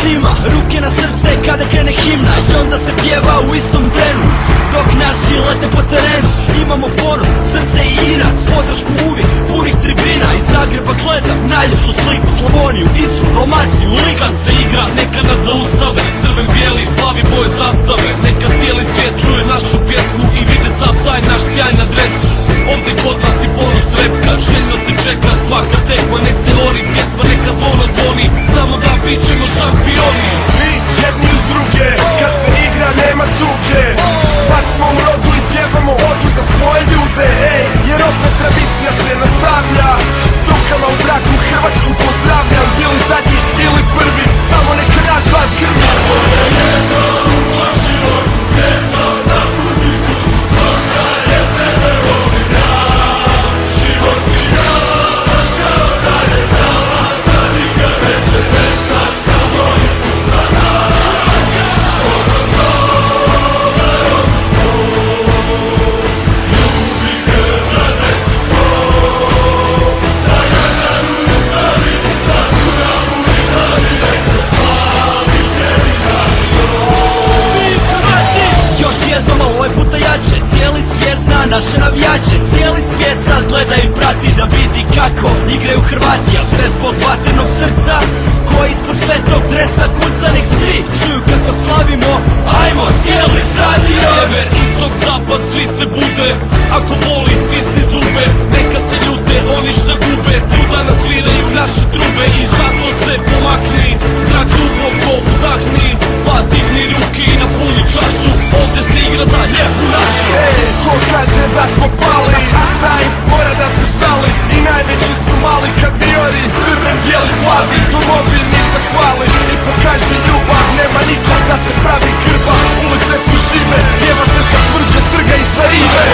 zima, ruke na srce kada krene himna i onda se pjeva u istom trenu, dok naši lete po terenu. Imamo ponos, srce i inat, podršku uvijek, punih tribina. Iz Zagreba gledam najljepšu sliku, Slavoniju, Istru, Dalmaciju, Likan se igra, neka nas zaustave, crven, bijeli, plavi boje zastave. Neka cijeli svijet čuje našu pjesmu i vide sam taj naš sjaj na dresu. Ovdje kod nas i ponos repka, željno se čeka svaka tekma, nek se ori pjesma, neka zvono zvoni, znamo da bit ćemo šampioni. Svi jedni uz druge, kad se igra nema tuge, sad smo u rodu i pjevamo odu za svoje ljude, ej, jer opet tradicija se nastavlja, s rukama u zraku Hrvatsku pozdravljam, bili zadnji ili prvi, samo neka naš glas grmi. Cijeli svijet zna naše navijače, cijeli svijet sad gleda i prati da vidi kako igraju Hrvati, a sve zbog vatrenog srca koji ispod svetog dresa kuca. Nek svi čuju kako slavimo, ajmo cijeli stadion. Sjever, istok, zapad, svi se bude, ako voli stisni zube, neka se ljute oni što gube, tu danas sviraju naše trube i zato se pomakni, zrak duboko udahni, pa digni ruke i napuni čašu, ovdje se igra za lijepu našu. Ej, ko kaže da smo pali, taj mora da se šali, i najveći su mali kad viori, crven, bijeli, plavi, domovini zahvali i pokaže ljubav, nema nikog da se pravi grba, ulice su žive, pjeva se sa tvrđe trga i sa rive.